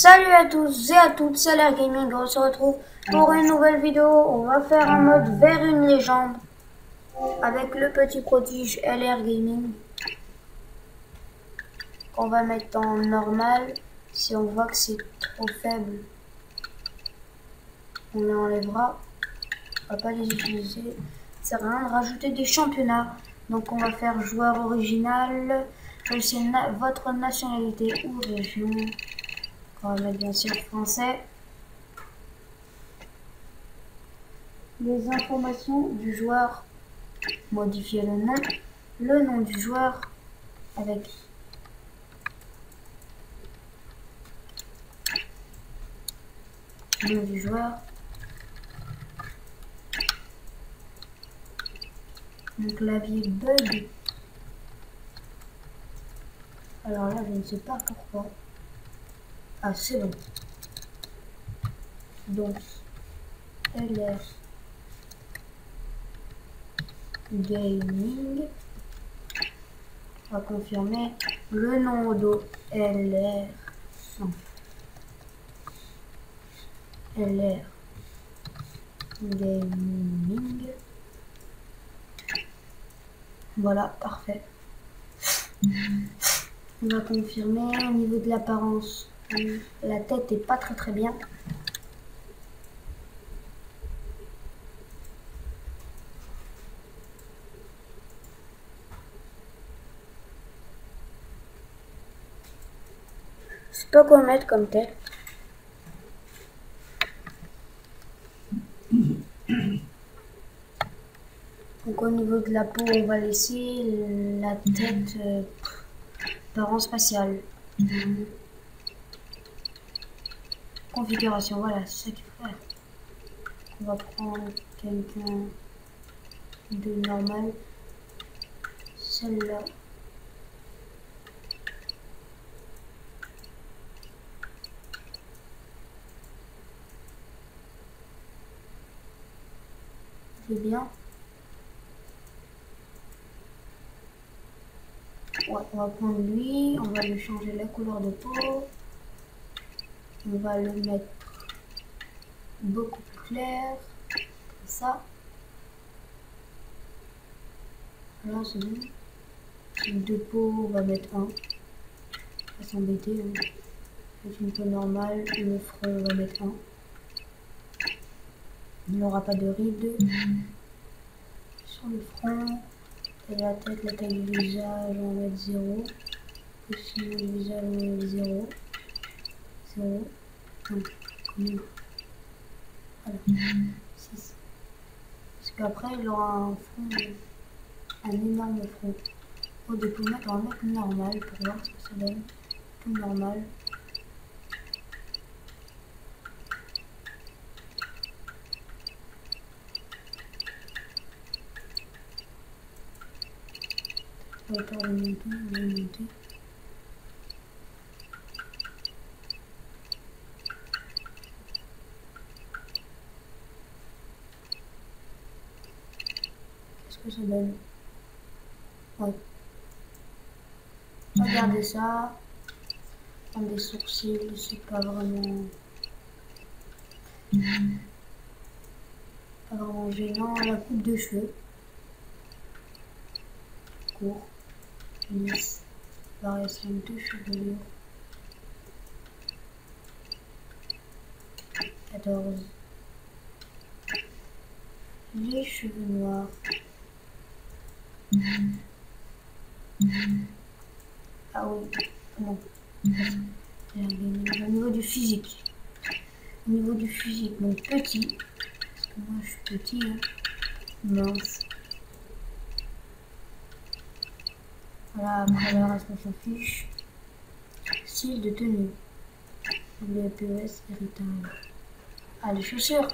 Salut à tous et à toutes, c'est L'air Gaming, on se retrouve pour une nouvelle vidéo. On va faire un mode vers une légende avec le petit prodige LR Gaming qu'on va mettre en normal. Si on voit que c'est trop faible, on les enlèvera, on va pas les utiliser. Ça sert à rien de rajouter des championnats. Donc on va faire joueur original, choisissez votre nationalité ou région. On va mettre bien sûr français. Les informations du joueur, modifier le nom du joueur avec le nom du joueur. Mon clavier bug. Alors là, je ne sais pas pourquoi. Ah, c'est bon. Donc, LR Gaming. On va confirmer le nom de LR. LR Gaming. Voilà, parfait. On va confirmer au niveau de l'apparence. La tête est pas très bien. Je sais pas quoi mettre comme tête. Donc au niveau de la peau, on va laisser la tête parent spatial. Configuration, voilà, c'est ça qu'il faut faire. On va prendre quelqu'un de normal. Celle-là. C'est bien. Ouais, on va prendre lui, on va lui changer la couleur de peau. On va le mettre beaucoup plus clair. Comme ça. Là, c'est bon. Type de peau, on va mettre 1. Pas s'embêter. Hein. C'est une peau normale. Le front, on va mettre 1. Il n'y aura pas de rides sur le front. Et la tête, la taille du visage, on va mettre 0. Position du visage, on va mettre 0. 0. Voilà. 6. Parce qu'après, il aura un front, un énorme front. Au dépôt, on va mettre normal pour voir ce que ça donne. Tout normal. Hauteur de menton, on va monter. Qu'est-ce que ça donne? Ouais. Regardez ça. Prendre des sourcils, c'est pas vraiment gênant. La coupe de cheveux. Court. Lisse. Variation de chevelure. 14. Les cheveux noirs. Ah oui, non. Au niveau du physique. Au niveau du physique, donc petit. Parce que moi je suis petit, hein. Mince. Voilà, après le reste on s'en fiche. Style de tenue. WPS héritage. Ah, les chaussures.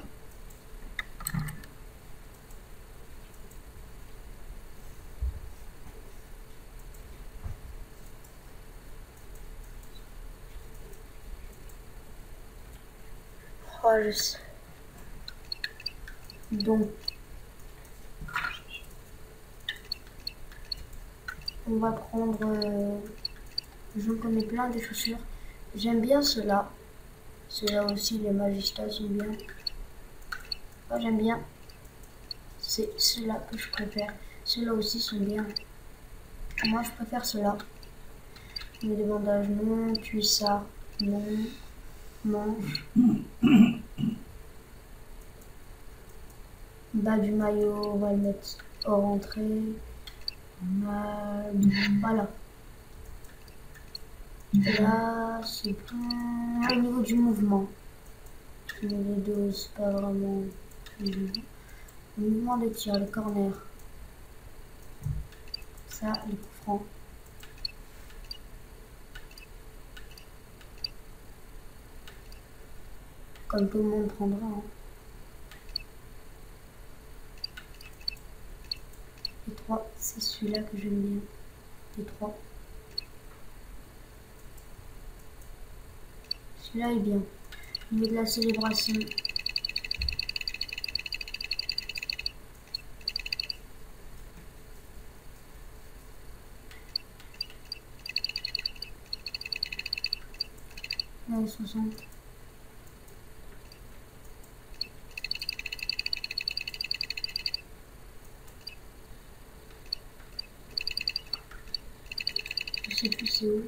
Oh, je sais. Donc, on va prendre. J'en connais plein des chaussures. J'aime bien ceux-là. Ceux-là aussi, les Magistas sont bien. Moi, j'aime bien. C'est ceux-là que je préfère. Ceux-là aussi sont bien. Moi, je préfère ceux-là. Mais des bandages, non. Cuissard, non. Manche. Bas du maillot, on va le mettre hors entrée. Voilà. Là, c'est bon. Au niveau du mouvement. Les deux, c'est pas vraiment. Le mouvement de tir, les corners. Ça, les coups francs. Comme tout le monde prendra. Hein. Les 3, c'est celui-là que j'aime bien. Les 3. Celui-là est bien. Au niveau de la célébration. Là, 60. Je sais plus c'est où.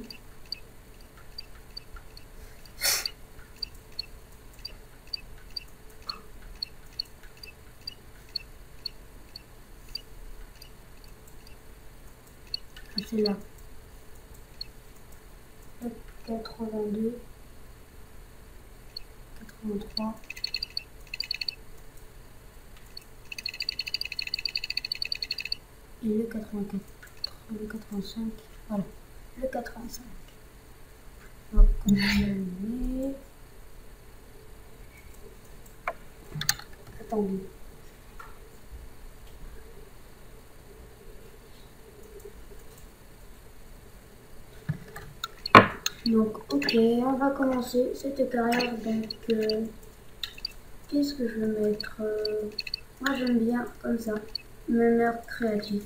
Ah, c'est là. 82. 83. Et le 84. Le 85. Voilà. Le 85. On va continuer. Attendez. Donc, ok, on va commencer cette carrière. Donc, qu'est-ce que je vais mettre moi, j'aime bien comme ça. Meneur créatif.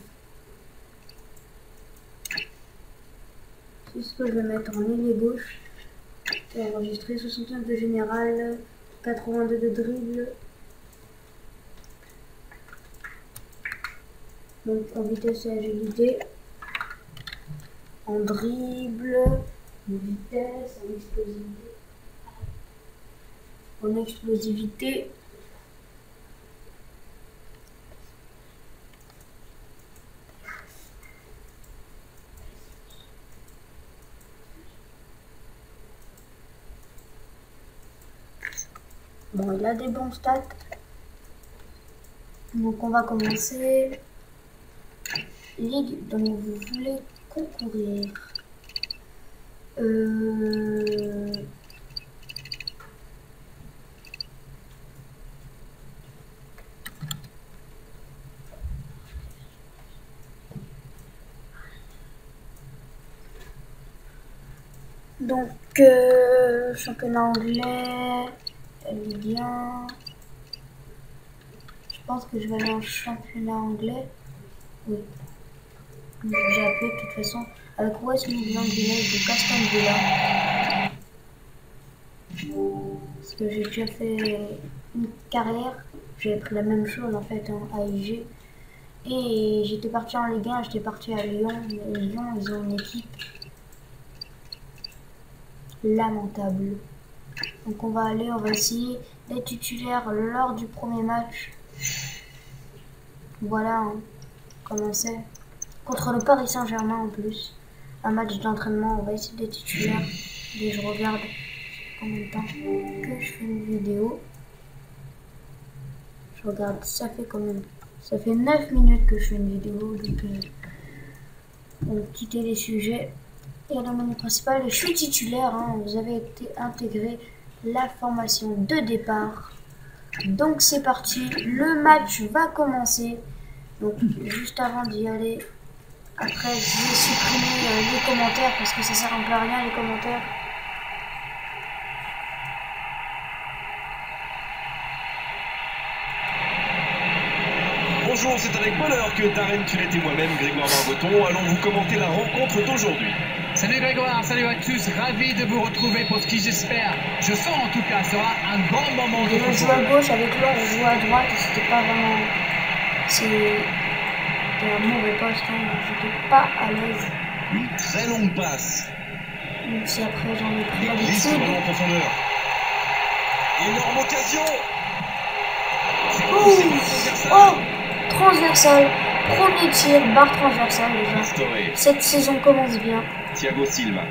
C'est ce que je vais mettre en ailier gauche. C'est enregistré 65 de général, 82 de dribble. Donc, en vitesse et agilité. En dribble. En vitesse, en explosivité. En explosivité. Bon, il a des bons stats. Donc, on va commencer. Ligue dont vous voulez concourir. Donc, championnat anglais, Ligue 1. Je pense que je vais aller en championnat anglais. Oui. J'ai appelé de toute façon avec West Midlands Village de Aston Villa. Parce que j'ai déjà fait une carrière. J'ai pris la même chose en fait en AIG. Et j'étais parti en Ligue 1, j'étais parti à Lyon. Mais Lyon, ils ont une équipe lamentable. Donc on va essayer d'être titulaire lors du premier match. Voilà, hein, comment c'est. Contre le Paris Saint-Germain en plus. Un match d'entraînement, on va essayer d'être titulaire. Et je regarde combien de temps que je fais une vidéo. Je regarde, ça fait combien? Ça fait 9 minutes que je fais une vidéo. Donc on va quitter les sujets. Et le menu principal, je suis titulaire, hein, vous avez été intégré la formation de départ. Donc c'est parti, le match va commencer. Donc juste avant d'y aller, après je vais supprimer les commentaires parce que ça sert un peu à rien les commentaires. Bonjour, c'est avec bonheur que Darren Tullet et moi-même, Grégoire Barbeton, allons vous commenter la rencontre d'aujourd'hui. Salut Grégoire, salut à tous, ravi de vous retrouver pour ce qui j'espère, je sens en tout cas, sera un grand moment de football. Je joue à gauche avec lui, on joue à droite et c'était pas vraiment... C'était un mauvais poste, hein, j'étais pas à l'aise. Une très longue passe. Même si après j'en ai pris Il glisse le l'habitude. ballon en profondeur. Énorme occasion. C'est Oh, poussé par le transversal. oh, transversal, premier tir, barre transversale déjà. Pastore, Cette saison commence bien. Thiago Silva.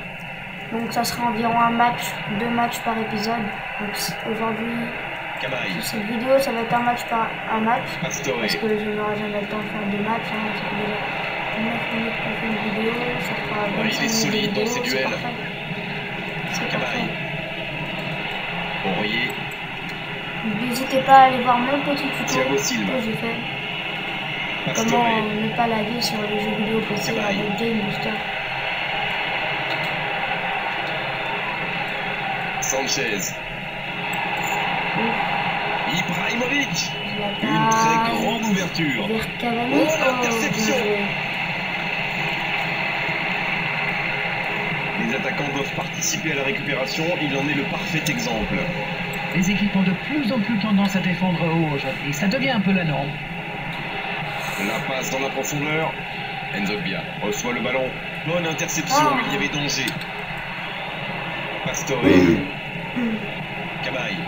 Donc ça sera environ un match, 2 matchs par épisode. Donc aujourd'hui, Cabaye, cette vidéo, ça va être un match par un match. Pastore, Parce que je n'aurai jamais le temps de faire 2 matchs. Hein. Ça fait déjà 9 minutes qu'on fait une vidéo. Ça fera il 25 est minutes solide de dans vidéo. ses duels. C'est Cabaye, parfait. Aurier, N'hésitez pas à aller voir mon petit tuto Thiago Silva. que j'ai fait. Pastore, Comment ne pas laguer sur les jeux vidéo PC Cabaye. avec Game Booster. Sanchez, Oui, Ibrahimovic. je la Une très taille. grande ouverture. Vers Cavani. Oh, Oh, l'interception. bien joué. Les attaquants doivent participer à la récupération. Il en est le parfait exemple. Les équipes ont de plus en plus tendance à défendre haut aujourd'hui, ça devient un peu la norme. La passe dans la profondeur. Nzobia reçoit le ballon. Bonne interception, Ah. il y avait danger. Pastore. Cabaye.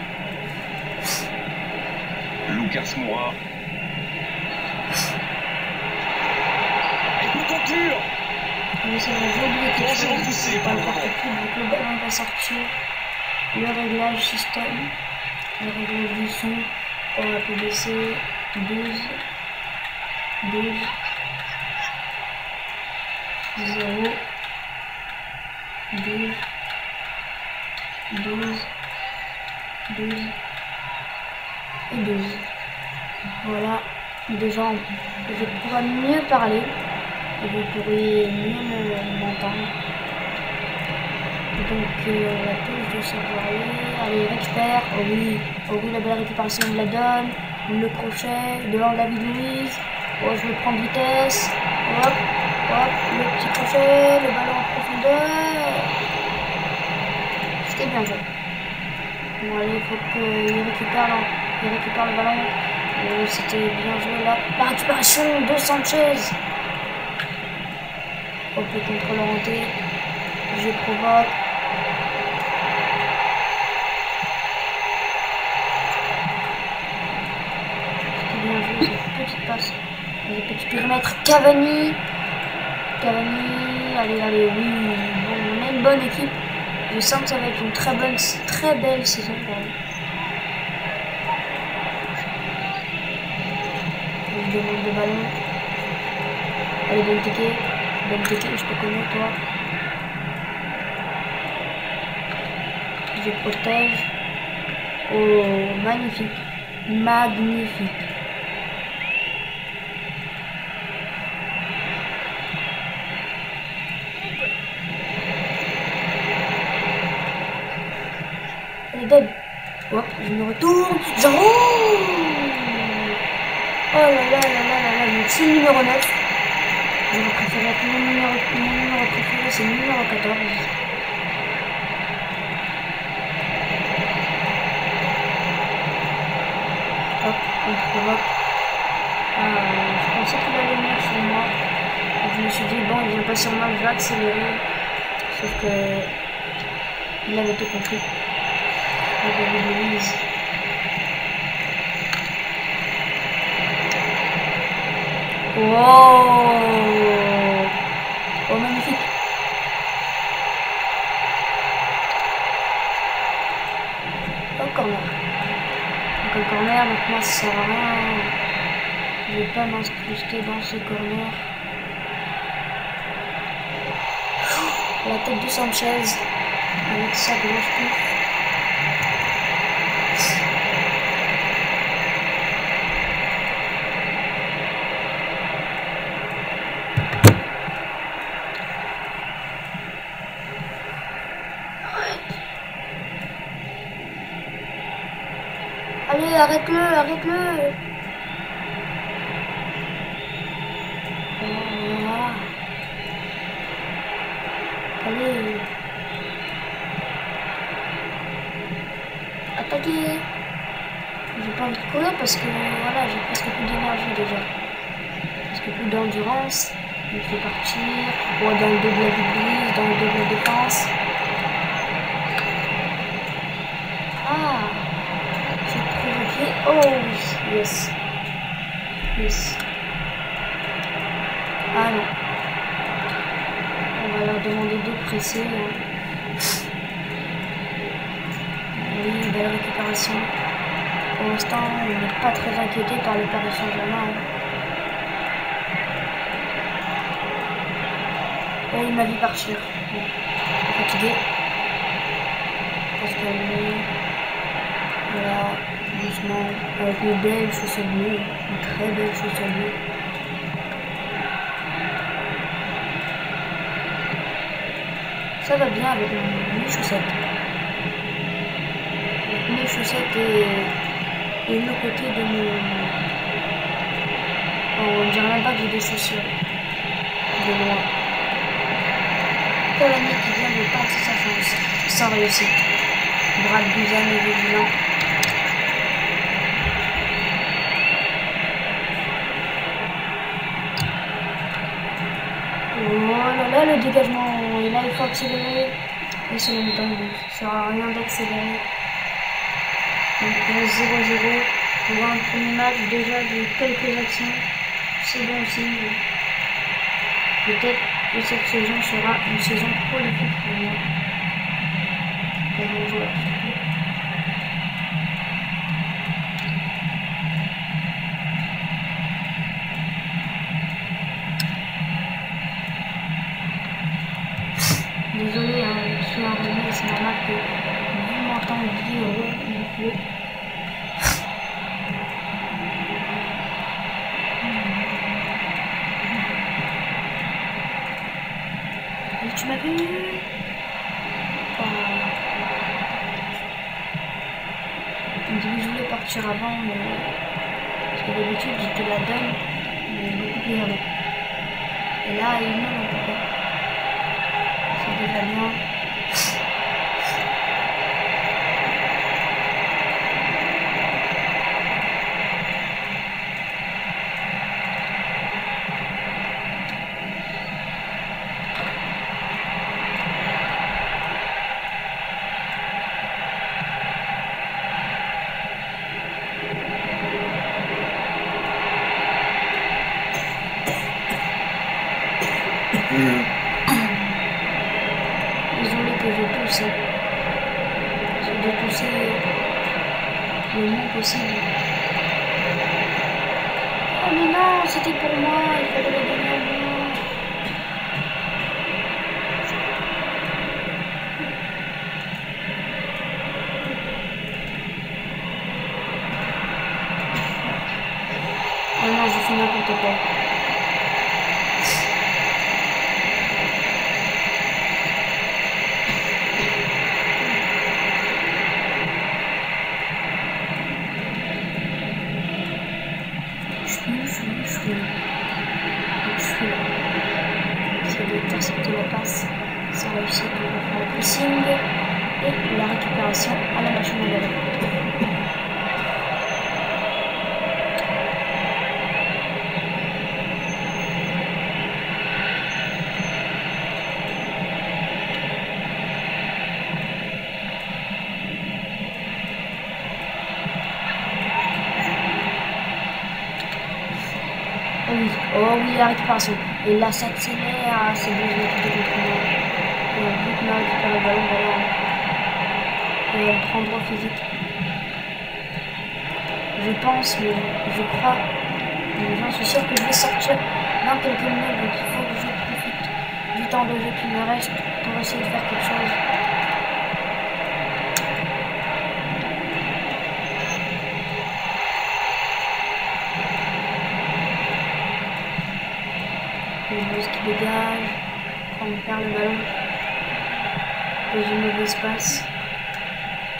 Lucas Moura. Et pour conclure, Oui, c'est vrai, j'ai oublié quelque danger chose. repoussé Pas par le le porte ballon. plus, donc le ballon va sortir. Le réglage système. Le réglage du son. On va baisser 12. 12. 0. 12. 12. 12. Et 12. Voilà. Déjà, je pourrai mieux parler. Et vous pourriez mieux m'entendre. Donc la touche de Chevrolet, allez récupère, oh oui la belle récupération de la donne, le crochet devant David Luiz, oh je vais prendre vitesse, hop, hop, le petit crochet, le ballon en profondeur, c'était bien joué. Bon allez, il faut qu'il récupère, il récupère le ballon, c'était bien joué là, la récupération de Sanchez. Hop, le contrôle orienté, je provoque. C'était bien joué, cette petite passe. Les petits périmètres. Cavani. Cavani. Allez, allez, oui. Bon, on a une bonne équipe. Je sens que ça va être une très belle saison pour nous. Je demande le ballon. Allez, Benteke, je te connais, toi. Je protège. Oh, magnifique. Magnifique. Allez, donne. Hop, je me retourne. Genre, oh là là là là là là, mon petit numéro 9. J'aurais préféré être mon numéro préféré, c'est le numéro 14. Hop, on provoque. Je pensais qu'il allait venir sur moi. Donc, je me suis dit, bon, il vient pas sur moi, je vais accélérer. Sauf que il avait tout compris. Il avait Louise. Wow! Oh, magnifique! Oh, corner. Donc, le corner, donc moi, ça sert à rien. Je vais pas m'incruster dans ce corner. La tête de Sanchez avec sa grosse touche. Allez, arrête-le, arrête-le. Voilà. courir parce que voilà, j'ai presque plus d'énergie déjà. Presque plus d'endurance. Donc je vais partir. Bon, dans le double glisse, dans le double défense. Ah, je vais provoquer. Oh oui, yes. Yes. Ah non. On va leur demander de presser. Oui, belle récupération. Pour l'instant, on n'est pas très inquiété par le Paris Saint-Germain. Oh, il m'a vu partir. Bon. Fatigué. Parce que voilà, doucement, avec mes belles chaussettes bleues, une très belle chaussette bleue. Ça va bien avec mes chaussettes. Avec mes chaussettes et le côté de mon... Oh, on dirait même pas que j'ai des chaussures. De loin. Cavani qui vient de tenter sa chance, sans réussite. Brad Guzan est vigilant. Oh là là, le dégagement. Et là, il faut accélérer. Et c'est le mi-temps. Ça sert à rien d'accélérer. Donc 0-0. Pour un premier match, déjà, j'ai eu quelques actions. C'est bon aussi. Peut-être que cette saison sera une saison prolifique pour moi. Pour mon joueur. Désolé, hein, je suis enrhumé, c'est normal que vous m'entendiez. Et tu m'as vu? Oh. Je voulais partir avant, mais parce que d'habitude je te la donne, mais beaucoup plus avant. Et là, il ne m'en peut pas. C'est déjà bien. Désolé que je tousse. J'essaie de tousser le moins possible. Oh mais non, c'était pour moi, il fallait le donner à moi. Oh non, je fais n'importe quoi. J'essaie d'intercepter la passe sans réussir à faire le pressing et la récupération à la machine à laver. Oh oui, la récupération. Et là, ça accélère. C'est bon, je vais tout contre moi. Vite, on a récupéré le ballon, voilà. Et elle prend droit physique. Je pense, mais je crois, mais j'en suis sûr que je vais sortir dans quelques minutes. Donc il faut que je profite du temps de jeu qui me reste pour essayer de faire quelque chose. Qui dégage, on perd le ballon dans une mauvaise passe.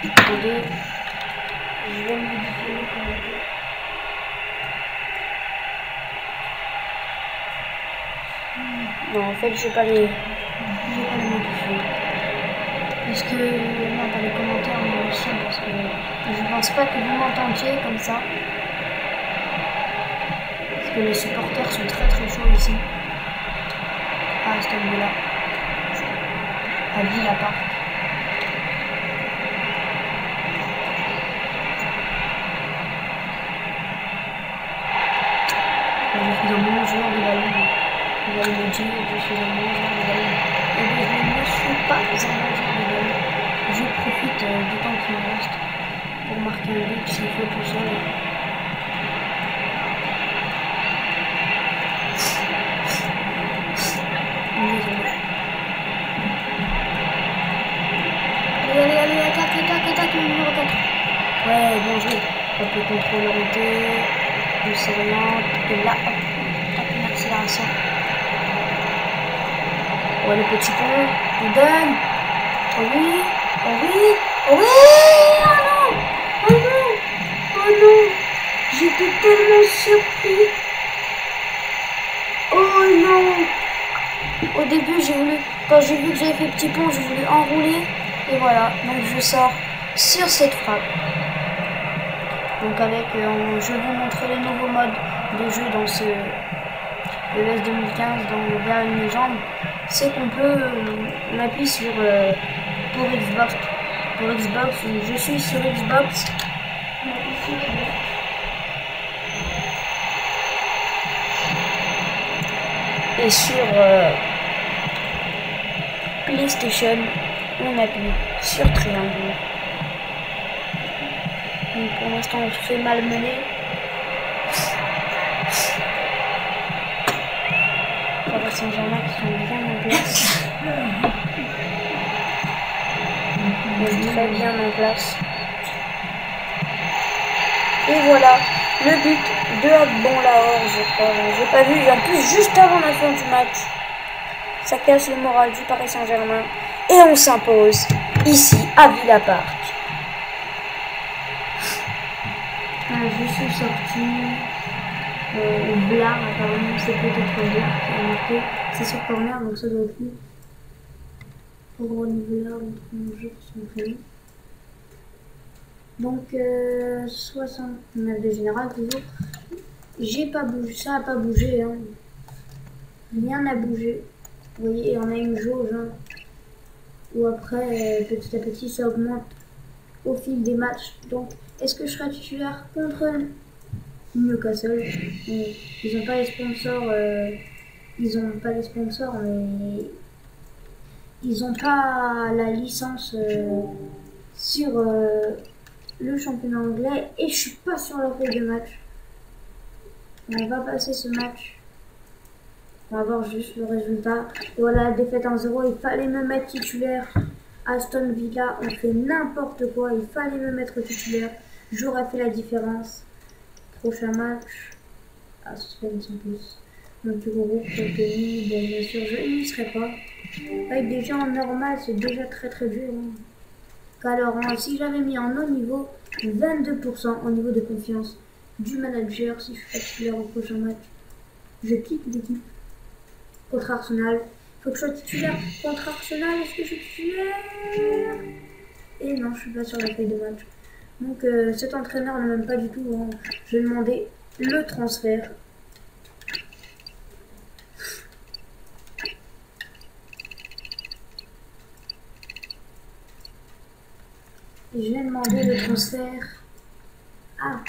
Attendez, je vais modifier le commentaire. Non, en fait, je vais pas les modifier. Parce que, non, pas les commentaires, mais son parce que je pense pas que vous m'entendiez comme ça. Parce que les supporters sont très très chauds ici. À ce niveau-là. À Villa Park. Je suis un bon joueur de ballon. Vous allez me dire, je suis un bon joueur de ballon. Et bien, je ne suis pas un bon joueur de ballon. Je profite du temps qui me reste pour marquer un but s'il faut tout seul. Désolé. Allez, attaque, le numéro 4. Ouais, bien joué. Hop, le contrôle orienté. On s'oriente. Et là, hop, tape une accélération. Ouais, le petit pont. On donne. Oh oui, oh oui, oh oui. Oh non, oh non, oh non. J'étais tellement surpris. Oh non. Au début, quand j'ai vu que j'avais fait petit pont, j'ai voulu enrouler. Et voilà, donc je sors sur cette frappe. Donc avec, je vais vous montrer les nouveaux modes de jeu dans ce ES 2015 dans Vers une légende. C'est qu'on peut, on appuie sur pour Xbox, je suis sur Xbox. Et sur PlayStation, on appuie sur triangle. Donc pour l'instant on se fait malmener. Paris Saint-Germain qui sont bien en place. Très bien en place. Et voilà, le but de Bon Lahore, je crois. J'ai pas vu, en plus juste avant la fin du match. Ça casse le moral du Paris Saint-Germain. Et on s'impose ici à Villa Park. Je suis sorti. Blard, apparemment, c'est peut-être Blard qui a marqué. C'est sur corner, donc ça doit être lui. Pour renouveler mon jeu sur son prénom. Donc, 69 de général, toujours. J'ai pas bougé, ça a pas bougé. Hein. Rien n'a bougé. Vous voyez, on a une jauge. Hein, où après, petit à petit, ça augmente au fil des matchs. Donc, est-ce que je serai titulaire contre Newcastle? Ils n'ont pas les sponsors, mais ils n'ont pas la licence sur le championnat anglais et je suis pas sur la feuille de match. On va passer ce match. On va voir juste le résultat. Et voilà, défaite 1-0. Il fallait me mettre titulaire. Aston Villa, on fait n'importe quoi. Il fallait me mettre titulaire. J'aurais fait la différence. Prochain match. Ah, suspense en plus. Donc, du groupe, contenu. Bon, bien sûr, je n'y serai pas. Avec des gens en normal, c'est déjà très très dur. Hein. Alors, si j'avais mis en haut niveau, 22% au niveau de confiance du manager, si je suis titulaire au prochain match, je quitte l'équipe. Contre Arsenal. Faut que je sois titulaire contre Arsenal. Est-ce que je suis titulaire? Et non, je suis pas sur la feuille de match. Donc cet entraîneur ne m'aime pas du tout. Hein. Je vais demander le transfert. Et je vais demander le transfert. Ah,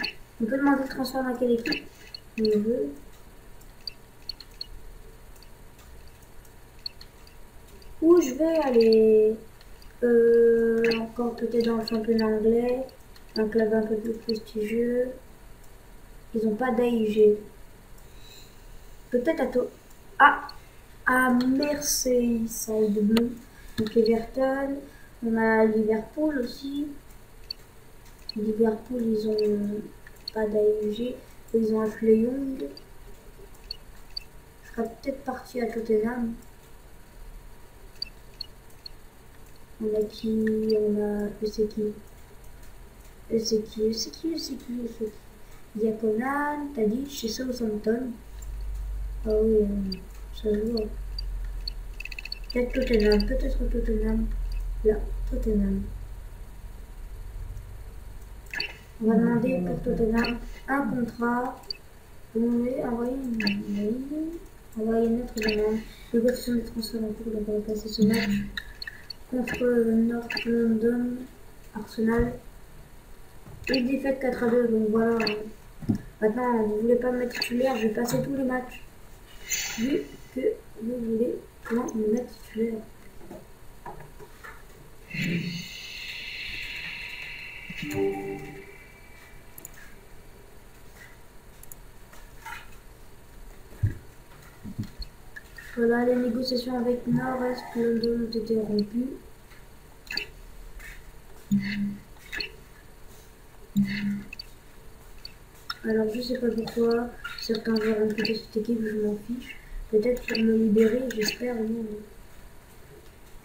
on peut demander le transfert dans quelle équipe? Je veux. Où je vais aller encore peut-être dans le championnat anglais, un club un peu plus prestigieux. Ils n'ont pas d'AIG. Peut-être à Merseyside Blue. Donc Everton, on a Liverpool aussi. Liverpool, ils ont pas d'AIG, ils ont Ashley Young. Je serais peut-être parti à Tottenham. On a qui? On a... C'est qui? Diaconal, t'as dit chez Southampton. Ah oui, ça joue. Peut-être Tottenham. Là, Tottenham. On va demander pour Tottenham un contrat. Envoyer notre demande. Négociation de transfert en cours, donc on va passer ce match contre North London, Arsenal. Et défaite 4-2, donc voilà. Maintenant, vous voulez pas me mettre titulaire, je vais passer tous les matchs. Vu que vous voulez comment me mettre titulaire. Voilà, les négociations avec North London ont été rompues. Alors je sais pas pourquoi certains joueurs ont quitté cette équipe, je m'en fiche. Peut-être pour me libérer, j'espère. Non.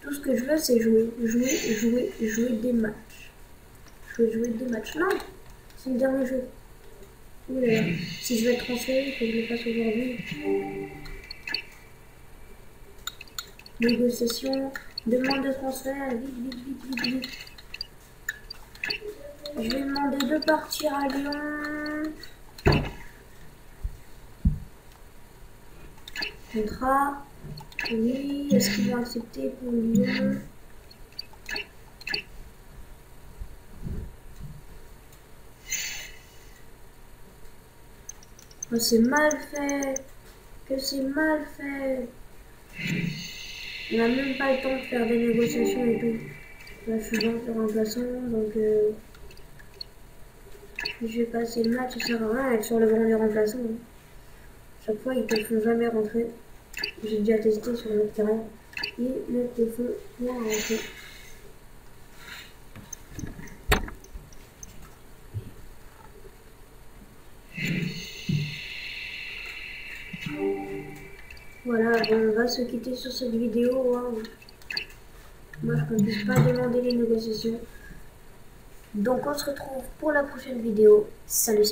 Tout ce que je veux c'est jouer des matchs. Jouer des matchs. Non, c'est le dernier jeu. Oulala. Si je vais être transféré, il faut que je le fasse aujourd'hui. Négociation, demande de transfert, vite. Je vais demander de partir à Lyon. Contrat. Oui, est-ce qu'ils vont accepter pour Lyon? Oh, c'est mal fait. Que c'est mal fait. On n'a même pas le temps de faire des négociations et tout. Là, je suis dans le remplaçant, donc je vais passer le match, ça sert à rien d'être sur le banc des remplaçants. Chaque fois, ils te font jamais rentrer. J'ai déjà testé sur notre carrière. Ils ne te font point rentrer. Voilà, bon, on va se quitter sur cette vidéo. Hein. Moi, je ne puisse pas demander les négociations. Donc, on se retrouve pour la prochaine vidéo. Salut.